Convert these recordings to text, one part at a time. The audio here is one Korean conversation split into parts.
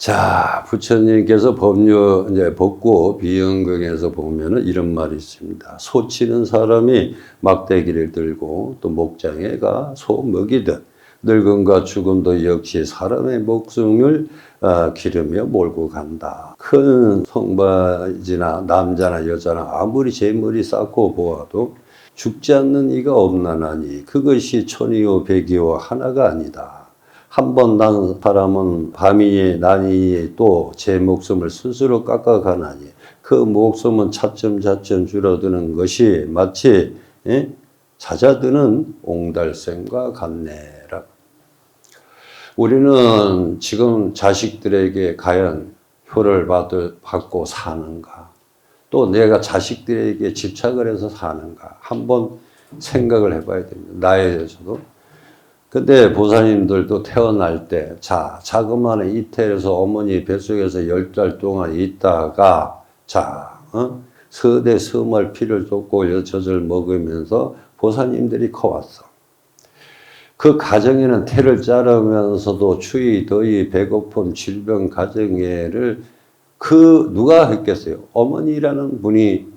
자, 부처님께서 법류, 이제 법구 비연경에서 보면은 이런 말이 있습니다. 소 치는 사람이 막대기를 들고 또 목장에가 소 먹이듯 늙음과 죽음도 역시 사람의 목숨을 기르며 몰고 간다. 큰 성바지나 남자나 여자나 아무리 재물이 쌓고 보아도 죽지 않는 이가 없나니 그것이 천이요 백이요 하나가 아니다. 한 번 난 사람은 밤이에 난이에 또 제 목숨을 스스로 깎아가나니 그 목숨은 차츰차츰 줄어드는 것이 마치 잦아드는 옹달샘과 같네라. 우리는 지금 자식들에게 과연 효를 받고 사는가? 또 내가 자식들에게 집착을 해서 사는가? 한번 생각을 해봐야 됩니다. 나에 대해서도. 근데 보살님들도 태어날 때, 자, 자그마한 이태에서 어머니 뱃속에서 10달 동안 있다가, 자, 서대 서말 피를 쏟고 젖을 먹으면서 보살님들이 커왔어. 그 가정에는 태를 자르면서도 추위, 더위, 배고픔, 질병, 가정애를 누가 했겠어요? 어머니라는 분이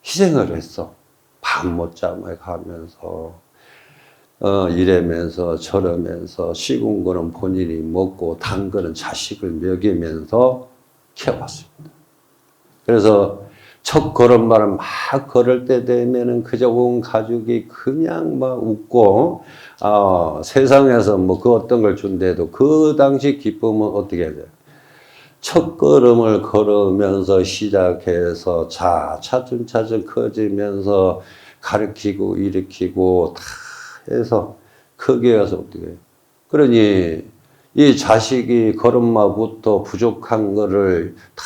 희생을 했어. 밤 못 자고 가면서. 이래면서 저러면서 식은 거는 본인이 먹고 단 거는 자식을 먹이면서 키워왔습니다. 그래서 첫 걸음마를 막 걸을 때 되면은 그저 온 가족이 그냥 막 웃고 세상에서 뭐 그 어떤 걸 준대도 그 당시 기쁨은 어떻게 해야 돼요? 첫 걸음을 걸으면서 시작해서 차츰차츰 커지면서 가르치고 일으키고 다 해서 크게 가서 어떻게 해요? 그러니 이 자식이 걸음마부터 부족한 거를 다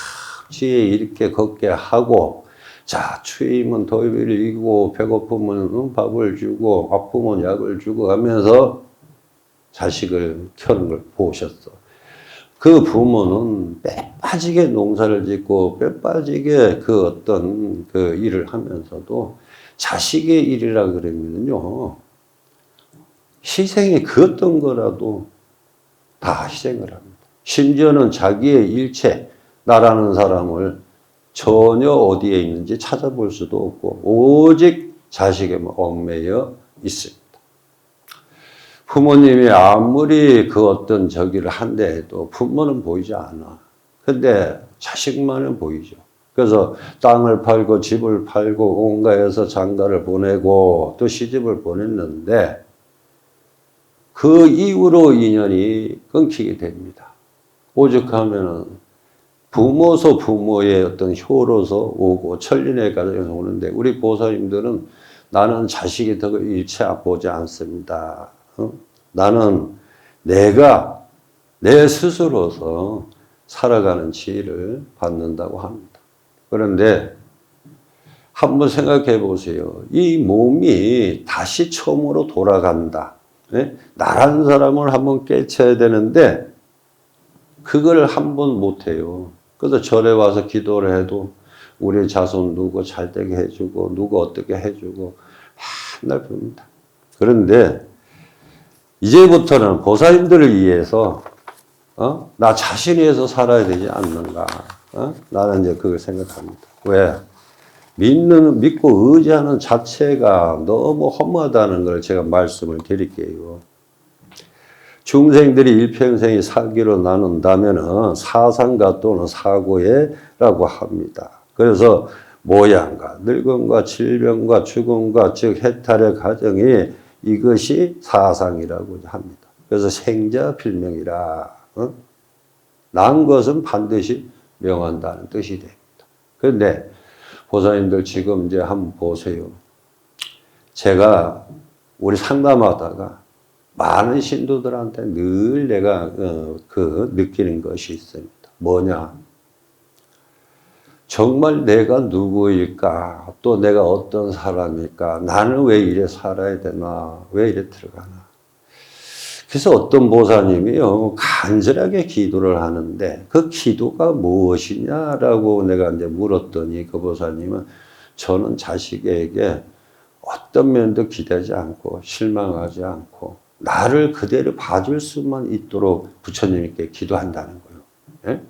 지혜 이렇게 걷게 하고, 자, 추위면 더위를 이기고 배고프면 밥을 주고 아프면 약을 주고 하면서 자식을 키우는 걸 보셨어. 그 부모는 빼빠지게 농사를 짓고 빼빠지게 그 어떤 그 일을 하면서도 자식의 일이라 그러면요, 희생이 그 어떤 거라도 다 희생을 합니다. 심지어는 자기의 일체, 나라는 사람을 전혀 어디에 있는지 찾아볼 수도 없고 오직 자식에만 얽매여 있습니다. 부모님이 아무리 그 어떤 저기를 한다 해도 부모는 보이지 않아. 근데 자식만은 보이죠. 그래서 땅을 팔고 집을 팔고 온가에서 장가를 보내고 또 시집을 보냈는데 그 이후로 인연이 끊기게 됩니다. 오죽하면은 부모서 부모의 어떤 효로서 오고 천린의 가정에서 오는데 우리 보살님들은 나는 자식이 더 일체 보지 않습니다. 나는 내가 내 스스로서 살아가는 지혜를 받는다고 합니다. 그런데 한번 생각해 보세요. 이 몸이 다시 처음으로 돌아간다. 나라는 사람을 한번 깨쳐야 되는데 그걸 한번 못해요. 그래서 절에 와서 기도를 해도 우리 자손 누구 잘되게 해주고 누구 어떻게 해주고 맨날 봅니다. 그런데 이제부터는 보살님들을 위해서 나 자신을 위해서 살아야 되지 않는가. 나는 이제 그걸 생각합니다. 왜? 믿고 의지하는 자체가 너무 허무하다는 걸 제가 말씀을 드릴게요. 중생들이 일평생이 살기로 나눈다면 사상가 또는 사고예라고 합니다. 그래서 모양과 늙음과 질병과 죽음과 즉 해탈의 과정이 이것이 사상이라고 합니다. 그래서 생자 필명이라. 난 것은 반드시 명한다는 뜻이 됩니다. 그런데 보살님들 지금 이제 한번 보세요. 제가 우리 상담하다가 많은 신도들한테 늘 내가 느끼는 것이 있습니다. 뭐냐? 정말 내가 누구일까? 또 내가 어떤 사람일까? 나는 왜 이래 살아야 되나? 왜 이래 들어가나? 그래서 어떤 보살님이요, 간절하게 기도를 하는데 그 기도가 무엇이냐라고 내가 이제 물었더니 그 보살님은 저는 자식에게 어떤 면도 기대하지 않고 실망하지 않고 나를 그대로 봐줄 수만 있도록 부처님께 기도한다는 거예요. 예?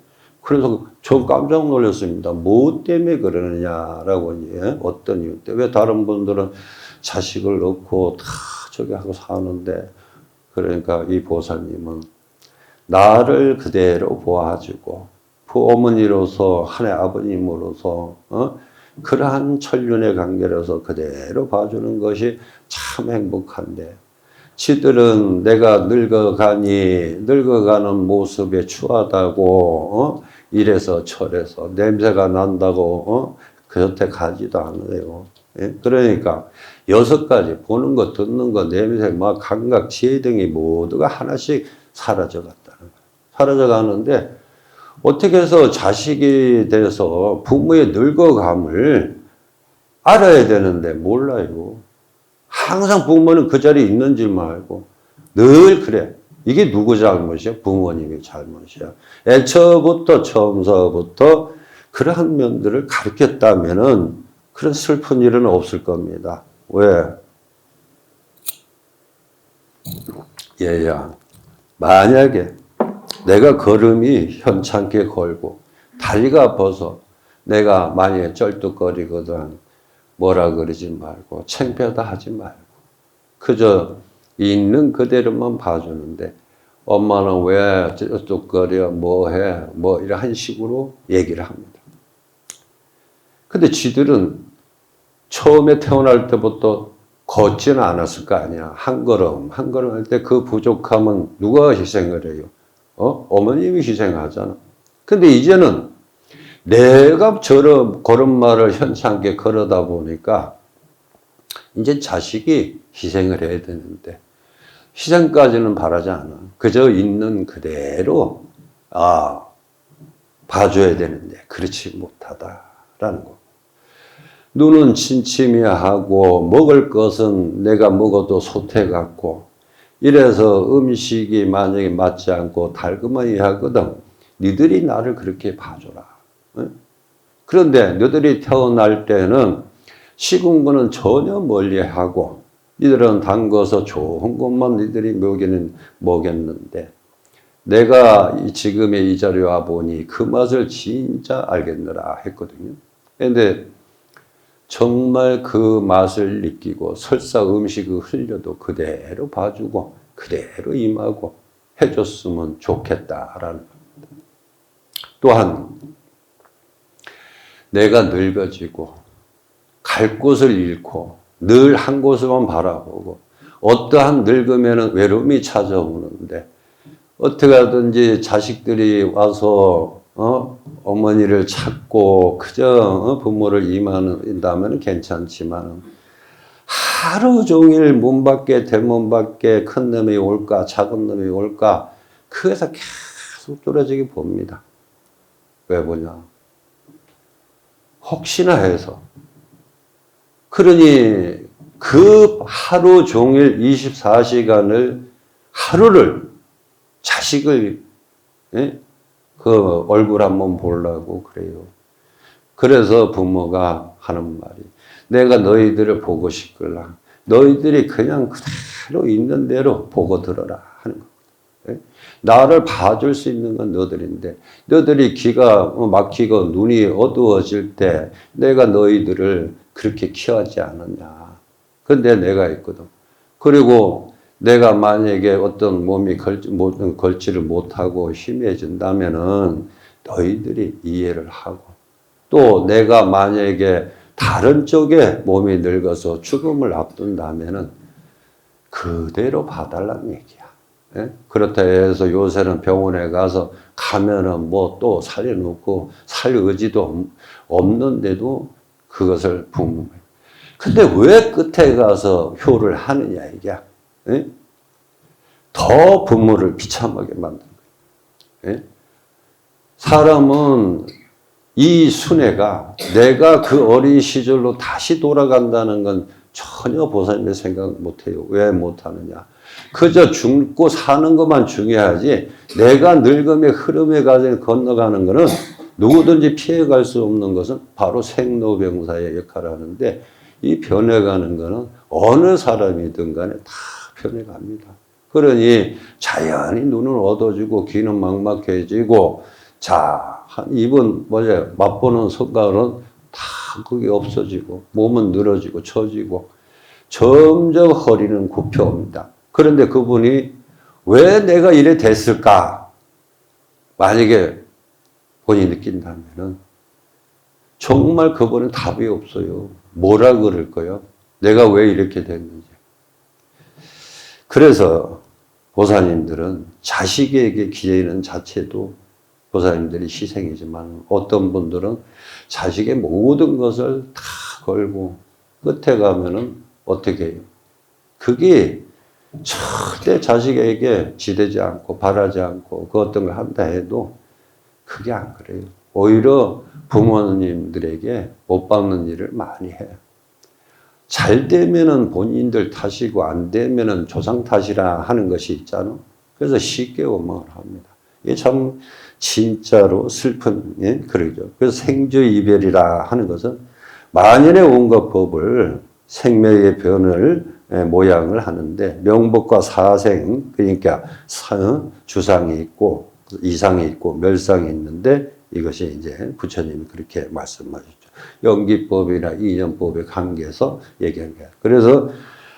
그래서 저 깜짝 놀랐습니다. 뭐 때문에 그러느냐라고, 예? 어떤 이유 때문에. 왜 다른 분들은 자식을 낳고 다 저기 하고 사는데, 그러니까 이 보살님은 나를 그대로 보아주고, 부어머니로서, 하나의 아버님으로서, 그러한 천륜의 관계로서 그대로 봐주는 것이 참 행복한데, 지들은 내가 늙어가는 모습에 추하다고, 이래서 저래서 냄새가 난다고, 그 곁에 가지도 않아요. 예? 그러니까 6가지 보는 거, 듣는 거, 냄새, 막 감각, 지혜 등이 모두가 하나씩 사라져 갔다는 거예요. 사라져 가는데 어떻게 해서 자식이 돼서 부모의 늙어감을 알아야 되는데 몰라요. 항상 부모는 그 자리에 있는 줄만 알고 늘 그래. 이게 누구 잘못이야? 부모님의 잘못이야. 처음서부터 그러한 면들을 가르쳤다면은 그런 슬픈 일은 없을 겁니다. 왜? 얘야, 만약에 내가 걸음이 현찮게 걸고 다리가 아파서 내가 만약에 쩔뚝거리거든 뭐라 그러지 말고 창피하다 하지 말고 그저 있는 그대로만 봐주는데 엄마는 왜 쩔뚝거려 뭐해 뭐 이런 식으로 얘기를 합니다. 근데 지들은 처음에 태어날 때부터 걷지는 않았을 거 아니야. 한 걸음 할 때 그 부족함은 누가 희생을 해요? 어머님이 희생하잖아. 근데 이제는 내가 저런 걸음마를 현찮게 걸어다 보니까 이제 자식이 희생을 해야 되는데 희생까지는 바라지 않아. 그저 있는 그대로 봐줘야 되는데 그렇지 못하다라는 거. 눈은 침침해하고 먹을 것은 내가 먹어도 솟해갖고 이래서 음식이 만약에 맞지 않고 달그머니 하거든. 니들이 나를 그렇게 봐줘라. 그런데 너희들이 태어날 때는 식은 거는 전혀 멀리하고 니들은 담궈서 좋은 것만 니들이 먹였는데 내가 지금의 이 자리에 와보니 그 맛을 진짜 알겠느라 했거든요. 그런데 정말 그 맛을 느끼고 설사 음식을 흘려도 그대로 봐주고 그대로 임하고 해줬으면 좋겠다라는 겁니다. 또한 내가 늙어지고 갈 곳을 잃고 늘 한 곳을만 바라보고 어떠한 늙으면 외로움이 찾아오는데 어떻게 하든지 자식들이 와서 어머니를 찾고 그저 부모를 임한다면 괜찮지만 하루 종일 문 밖에 대문 밖에 큰 놈이 올까 작은 놈이 올까 그래서 계속 뚫어지게 봅니다. 왜 보냐? 혹시나 해서. 그러니 그 하루 종일 24시간을 하루를 자식을 그 얼굴 한번 보려고 그래요. 그래서 부모가 하는 말이 내가 너희들을 보고 싶거라. 너희들이 그냥 그대로 있는 대로 보고 들어라 하는 거예요. 나를 봐줄 수 있는 건 너희들인데 너희들이 기가 막히고 눈이 어두워질 때 내가 너희들을 그렇게 키워하지 않았냐. 근데 내가 있거든. 그리고 내가 만약에 어떤 몸이 걸지를 못하고 희미해진다면은 너희들이 이해를 하고 또 내가 만약에 다른 쪽에 몸이 늙어서 죽음을 앞둔다면은 그대로 봐달라는 얘기야. 예? 그렇다 해서 요새는 병원에 가면은 뭐 또 살려놓고 살 의지도 없는데도 그것을 부모님. 근데 왜 끝에 가서 효를 하느냐 이게. 예? 더 부모를 비참하게 만든 거예요. 예? 사람은 이 순애가 내가 그 어린 시절로 다시 돌아간다는 건 전혀 보살님의 생각 못해요. 왜 못하느냐. 그저 죽고 사는 것만 중요하지 내가 늙음의 흐름에 건너가는 것은 누구든지 피해갈 수 없는 것은 바로 생로병사의 역할을 하는데 이 변해가는 것은 어느 사람이든 간에 다 변해갑니다. 그러니 자연히 눈은 어두워지고 귀는 막막해지고 자, 한 2분, 맛보는 순간은 다 그게 없어지고, 몸은 늘어지고, 처지고, 점점 허리는 굽혀옵니다. 그런데 그분이 왜 내가 이래 됐을까? 만약에 본인이 느낀다면은, 정말 그분은 답이 없어요. 뭐라 그럴 거요? 내가 왜 이렇게 됐는지. 그래서 보살님들은 자식에게 기대는 자체도 보살님들이 희생이지만 어떤 분들은 자식의 모든 것을 다 걸고 끝에 가면은 어떻게 해요? 그게 절대 자식에게 지대지 않고 바라지 않고 그 어떤 걸 한다 해도 그게 안 그래요. 오히려 부모님들에게 못 받는 일을 많이 해요. 잘 되면은 본인들 탓이고 안 되면은 조상 탓이라 하는 것이 있잖아. 그래서 쉽게 원망을 합니다. 이게 참 진짜로 슬픈 그러죠. 그래서 생주이별이라 하는 것은 만연의 온갖 법을 생명의 변을 모양을 하는데 명복과 사생 그러니까 주상이 있고 이상이 있고 멸상이 있는데 이것이 이제 부처님이 그렇게 말씀하셨죠. 연기법이나 이념법의 관계에서 얘기한 거예요. 그래서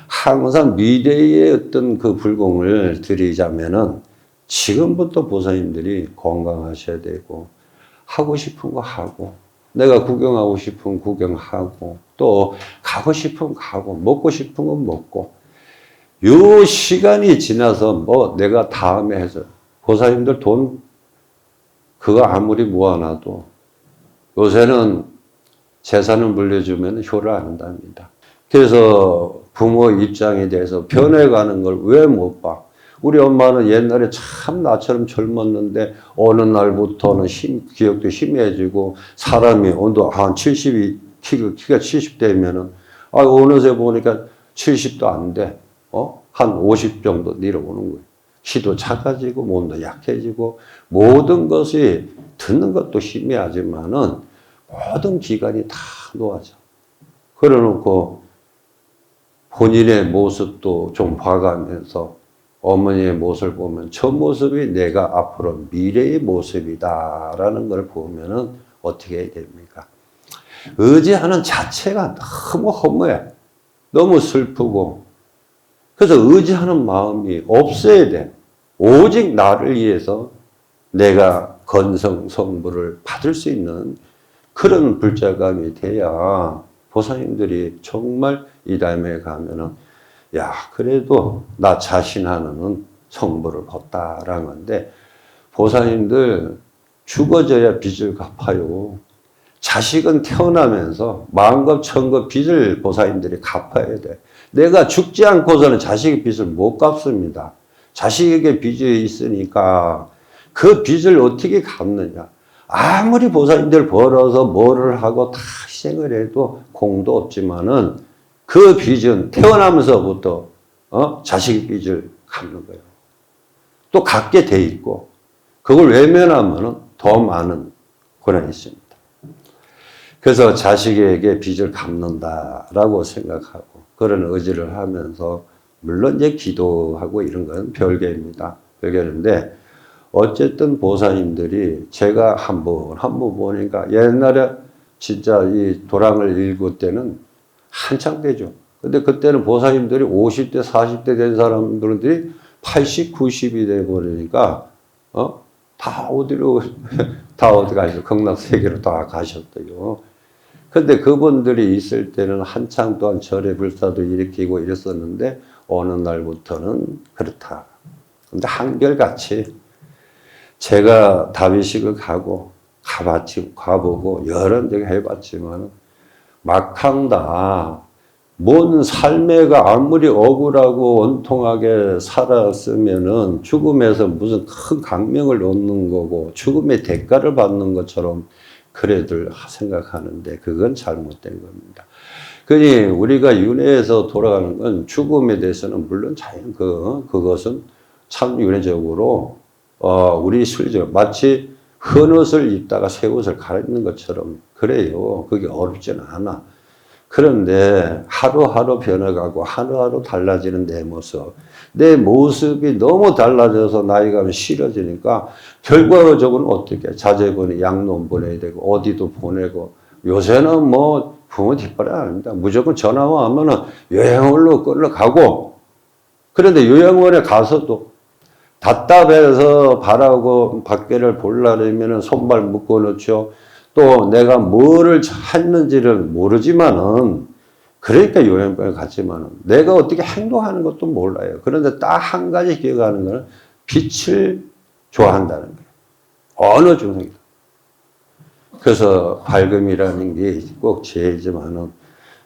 항상 미래의 어떤 그 불공을 드리자면은 지금부터 보살님들이 건강하셔야 되고 하고 싶은 거 하고 내가 구경하고 싶은 구경하고 또 가고 싶은 가고 먹고 싶은 건 먹고 요 시간이 지나서 뭐 내가 다음에 해서 보살님들 돈 그거 아무리 모아놔도 요새는 재산을 물려주면 효를 안 한답니다. 그래서 부모 입장에 대해서 변해가는 걸 왜 못 봐? 우리 엄마는 옛날에 참 나처럼 젊었는데 어느 날부터는 기억도 희미해지고 사람이 온도 한 70이 키가 70대면은 어느새 보니까 70도 안 돼. 한 50 정도 내려오는 거예요. 키도 작아지고 몸도 약해지고 모든 것이 듣는 것도 희미하지만은 모든 기관이 다 놓아져. 그래놓고 본인의 모습도 좀 봐가면서 어머니의 모습을 보면 저 모습이 내가 앞으로 미래의 모습이다라는 걸 보면은 어떻게 해야 됩니까? 의지하는 자체가 너무 허무해. 너무 슬프고. 그래서 의지하는 마음이 없어야 돼. 오직 나를 위해서 내가 건성 성불을 받을 수 있는 그런 불자감이 돼야 보살님들이 정말 이 다음에 가면은 야 그래도 나 자신 하나는 성불을 벗다라는 건데 보살님들 죽어져야 빚을 갚아요. 자식은 태어나면서 마음과 천과 빚을 보살님들이 갚아야 돼. 내가 죽지 않고서는 자식의 빚을 못 갚습니다. 자식에게 빚이 있으니까 그 빚을 어떻게 갚느냐. 아무리 보살님들 벌어서 뭐를 하고 다 희생을 해도 공도 없지만은 그 빚은 태어나면서부터 자식의 빚을 갚는 거예요. 또 갚게 돼 있고 그걸 외면하면은 더 많은 고난이 있습니다. 그래서 자식에게 빚을 갚는다라고 생각하고 그런 의지를 하면서 물론 이제 기도하고 이런 건 별개입니다. 별개인데 어쨌든 보살님들이 제가 한번 보니까 옛날에 진짜 이 도랑을 읽을 때는 한창 되죠. 근데 그때는 보살님들이 50대, 40대 된 사람들이 80, 90이 돼 버리니까 다 어디로 다 어디 가셔 극락세계로 다 가셨대요. 근데 그분들이 있을 때는 한창 동안 절에 불사도 일으키고 이랬었는데 어느 날부터는 그렇다. 근데 한결같이 제가 다비식을 가보고 여러 번 해봤지만 막항다. 뭔 삶애가 아무리 억울하고 원통하게 살았으면은 죽음에서 무슨 큰 강명을 얻는 거고 죽음의 대가를 받는 것처럼 그래들 생각하는데 그건 잘못된 겁니다. 그러니 우리가 윤회에서 돌아가는 건 죽음에 대해서는 물론 자연 그것은 참 윤회적으로 우리 실적 마치 헌옷을 입다가 새 옷을 갈아입는 것처럼 그래요. 그게 어렵지는 않아. 그런데 하루하루 변해가고 하루하루 달라지는 내 모습. 내 모습이 너무 달라져서 나이가 싫어지니까 결과적으로는 어떻게 자제분이 양로원 보내야 되고 어디도 보내고 요새는 뭐 부모 뒷바라지 안 합니다. 무조건 전화만 하면은 요양원으로 끌려가고 그런데 요양원에 가서도 답답해서 바라고 밖에를 보려면은 손발 묶어 놓죠. 또 내가 뭐를 했는지를 모르지만은 그러니까 요양병에 갔지만은 내가 어떻게 행동하는 것도 몰라요. 그런데 딱 한 가지 기억하는 거는 빛을 좋아한다는 거예요. 어느 중생이든. 그래서 밝음이라는 게 꼭 제이지만은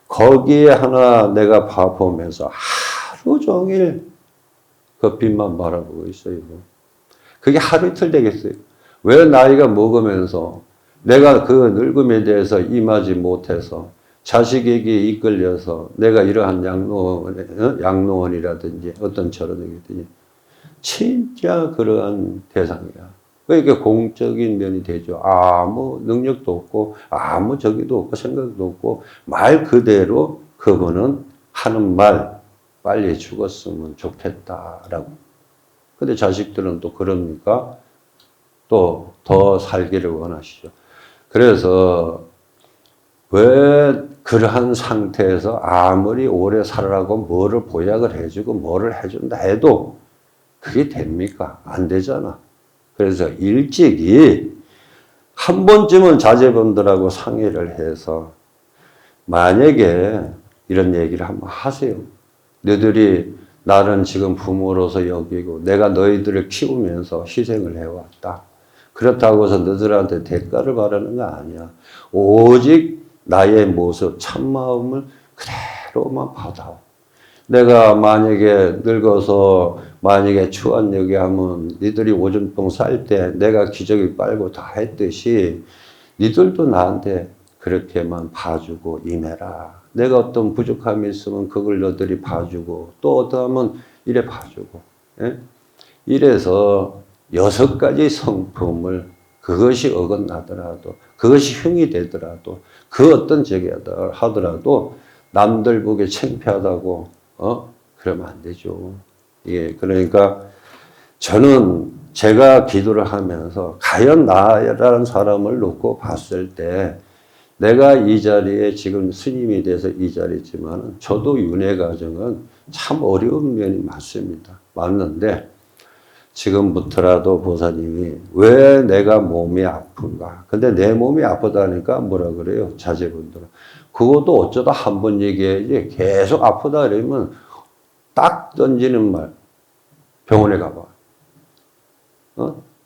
거기에 하나 내가 보면서 하루 종일 그 빛만 바라보고 있어요. 그게 하루 이틀 되겠어요. 왜 나이가 먹으면서 내가 그 늙음에 대해서 임하지 못해서 자식에게 이끌려서 내가 이러한 양로원이라든지 어떤 절원이든지 진짜 그러한 대상이야. 그러니까 공적인 면이 되죠. 아무 능력도 없고 아무 저기도 없고 생각도 없고 말 그대로 그분은 하는 말 빨리 죽었으면 좋겠다라고. 근데 자식들은 또 그럽니까? 또 더 살기를 원하시죠. 그래서 왜 그러한 상태에서 아무리 오래 살아라고 뭐를 보약을 해주고 뭐를 해준다 해도 그게 됩니까? 안 되잖아. 그래서 일찍이 한 번쯤은 자제분들하고 상의를 해서 만약에 이런 얘기를 한번 하세요. 너희들이 나는 지금 부모로서 여기고 내가 너희들을 키우면서 희생을 해왔다. 그렇다고 해서 너희들한테 대가를 바라는 거 아니야. 오직 나의 모습, 참마음을 그대로만 받아. 내가 만약에 늙어서 만약에 추한여기 하면 니들이 오줌통 쌀 때 내가 기저귀 빨고 다 했듯이 니들도 나한테 그렇게만 봐주고 임해라. 내가 어떤 부족함이 있으면 그걸 너들이 봐주고 또 어떠하면 이래 봐주고. 예? 이래서 6가지 성품을 그것이 어긋나더라도 그것이 흉이 되더라도 그 어떤 적이 하더라도 남들 보기에 창피하다고 그러면 안 되죠. 예, 그러니까 저는 제가 기도를 하면서 과연 나라는 사람을 놓고 봤을 때 내가 이 자리에 지금 스님이 돼서 이 자리에 있지만 저도 윤회 과정은 참 어려운 면이 많습니다. 맞는데 지금부터라도 보사님이 왜 내가 몸이 아픈가? 근데 내 몸이 아프다니까 뭐라 그래요? 자제분들은. 그것도 어쩌다 한 번 얘기해야지 계속 아프다 그러면 딱 던지는 말. 병원에 가봐.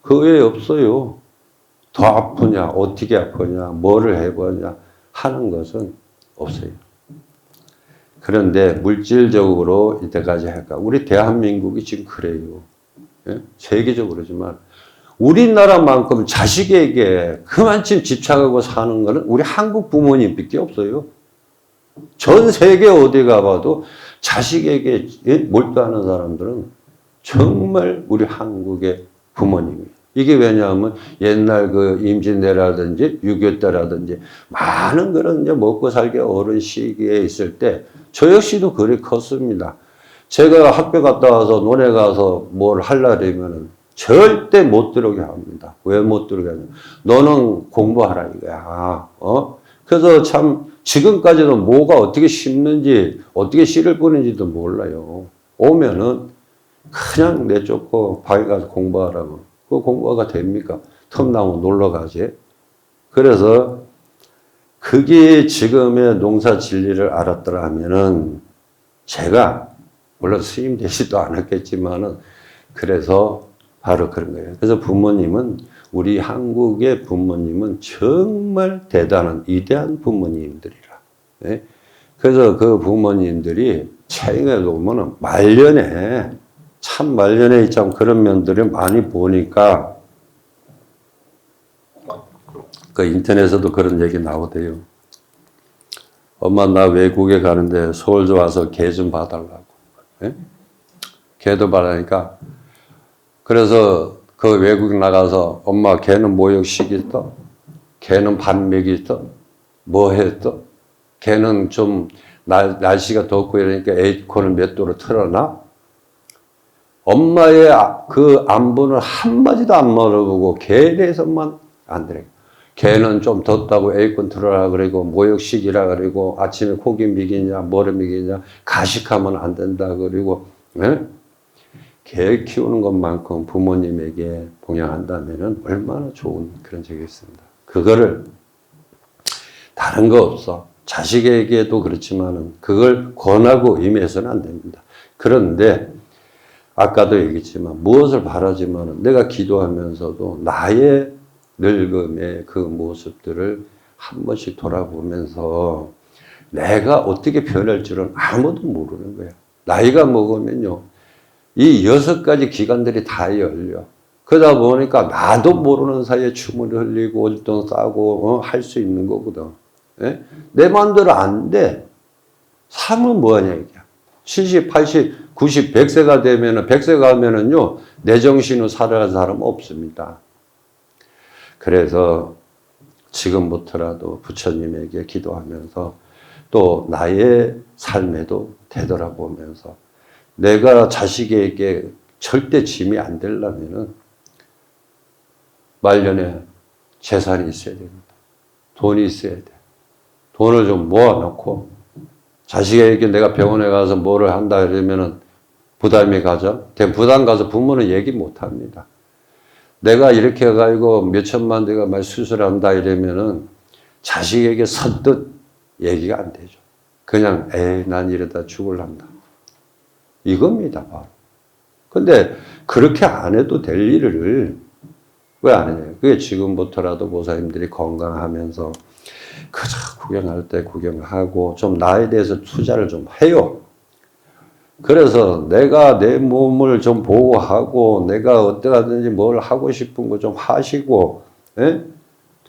그 외에 없어요. 더 아프냐, 어떻게 아프냐, 뭐를 해보냐 하는 것은 없어요. 그런데 물질적으로 이때까지 할까? 우리 대한민국이 지금 그래요. 예? 세계적으로지만 우리나라만큼 자식에게 그만큼 집착하고 사는 것은 우리 한국 부모님밖에 없어요. 전 세계 어디 가봐도 자식에게 몰두하는 사람들은 정말 우리 한국의 부모님이에요. 이게 왜냐하면 옛날 그 임진왜라든지 6.25 때라든지 많은 그런 이제 먹고 살기 어려운 시기에 있을 때 저 역시도 그리 컸습니다. 제가 학교 갔다 와서 논에 가서 뭘 하려면 절대 못 들어오게 합니다. 왜 못 들어오게 하냐? 너는 공부하라 이거야. 그래서 참 지금까지도 뭐가 어떻게 심는지 어떻게 씨를 뿌는지도 몰라요. 오면은 그냥 내쫓고 방에 가서 공부하라고. 그 공부가 됩니까? 텀나무 놀러 가지. 그래서 그게 지금의 농사 진리를 알았더라 하면은 제가 물론 스님 되지도 않았겠지만은 그래서 바로 그런 거예요. 그래서 부모님은 우리 한국의 부모님은 정말 대단한 위대한 부모님들이라. 네? 그래서 그 부모님들이 책에 보면은 말년에 참 말년에 참 그런 면들을 많이 보니까 그 인터넷에도 그런 얘기 나오대요. 엄마 나 외국에 가는데 서울 와서 개 좀 봐달라고. 예? 개도 봐라니까. 그래서 그 외국 나가서 엄마 개는 모욕식 있어? 개는 반맥이 있어? 뭐 했어? 걔는 좀 날씨가 덥고 이러니까 에어컨을 몇 도로 틀어놔? 엄마의 그 안부는 한마디도 안 물어보고 걔에 대해서만 안 들어요. 걔는 좀 덥다고 에어컨 틀어라 그러고 모욕식이라 그러고 아침에 고기 먹이냐 뭐를 먹이냐 가식하면 안 된다 그러고 예? 개 키우는 것만큼 부모님에게 봉양한다면 얼마나 좋은 그런 적이 있습니다. 그거를 다른 거 없어. 자식에게도 그렇지만은 그걸 권하고 임해서는 안 됩니다. 그런데 아까도 얘기했지만 무엇을 바라지만은 내가 기도하면서도 나의 늙음의 그 모습들을 한 번씩 돌아보면서 내가 어떻게 변할 줄은 아무도 모르는 거야. 나이가 먹으면요. 이 6가지 기관들이 다 열려. 그러다 보니까 나도 모르는 사이에 춤을 흘리고 오줌도 싸고 할 수 있는 거거든. 예? 내 마음대로 안 돼. 삶은 뭐하냐 이게. 70, 80, 90, 100세가 되면은 100세가 하면은요. 내 정신으로 살아가는 사람 없습니다. 그래서 지금부터라도 부처님에게 기도하면서 또 나의 삶에도 되돌아보면서 내가 자식에게 절대 짐이 안 되려면은 말년에 재산이 있어야 됩니다. 돈이 있어야 돼. 돈을 좀 모아놓고 자식에게 내가 병원에 가서 뭐를 한다 이러면은 부담이 가죠. 부담 가서 부모는 얘기 못 합니다. 내가 이렇게 해가지고 몇 천만 내가 말 수술한다 이러면은 자식에게 선뜻 얘기가 안 되죠. 그냥 난 이러다 죽을란다. 이겁니다, 바로. 근데 그렇게 안 해도 될 일을 왜 안 해요? 그게 지금부터라도 보살님들이 건강하면서 그저 구경할 때 구경하고 좀 나에 대해서 투자를 좀 해요. 그래서 내가 내 몸을 좀 보호하고 내가 어떠하든지 뭘 하고 싶은 거 좀 하시고 예?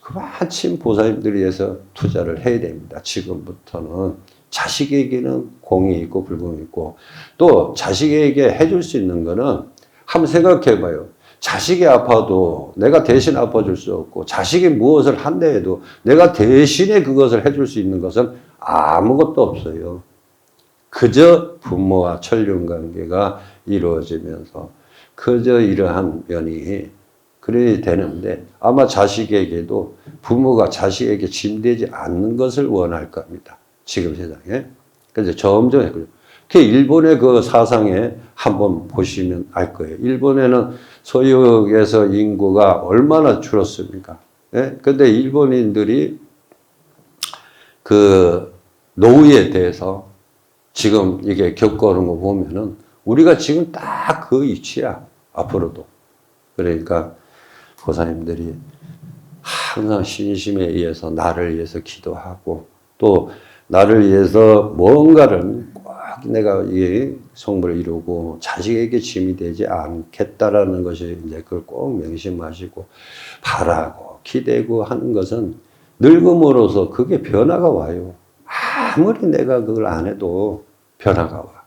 그마침 보살님들을 위해서 투자를 해야 됩니다. 지금부터는 자식에게는 공이 있고 불공이 있고 또 자식에게 해줄 수 있는 거는 한번 생각해 봐요. 자식이 아파도 내가 대신 아파줄 수 없고 자식이 무엇을 한다 해도 내가 대신에 그것을 해줄 수 있는 것은 아무것도 없어요. 그저 부모와 천륜관계가 이루어지면서 그저 이러한 면이 그래야 되는데 아마 자식에게도 부모가 자식에게 짐되지 않는 것을 원할 겁니다. 지금 세상에. 그래서 점점 그 일본의 그 사상에 한번 보시면 알 거예요. 일본에는 서역에서 인구가 얼마나 줄었습니까? 예? 근데 일본인들이 그 노후에 대해서 지금 이게 겪어오는 거 보면은 우리가 지금 딱 그 위치야. 앞으로도. 그러니까 보살님들이 항상 신심에 의해서 나를 위해서 기도하고 또 나를 위해서 뭔가를 꼭 내가 이 성불을 이루고 자식에게 짐이 되지 않겠다라는 것이 이제 그걸 꼭 명심하시고 바라고 기대고 하는 것은 늙음으로써 그게 변화가 와요. 아무리 내가 그걸 안 해도 변화가 와.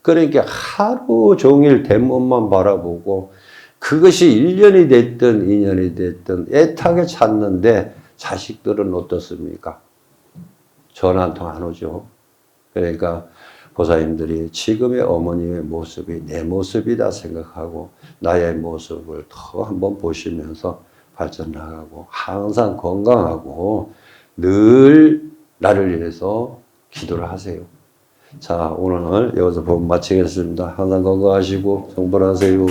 그러니까 하루 종일 대못만 바라보고 그것이 1년이 됐든 2년이 됐든 애타게 찾는데 자식들은 어떻습니까? 전화 한 통 안 오죠. 그러니까 보살님들이 지금의 어머님의 모습이 내 모습이다 생각하고 나의 모습을 더 한번 보시면서 발전 나가고 항상 건강하고 늘 나를 위해서 기도를 하세요. 자, 오늘 여기서 본 마치겠습니다. 항상 건강하시고 성불하세요.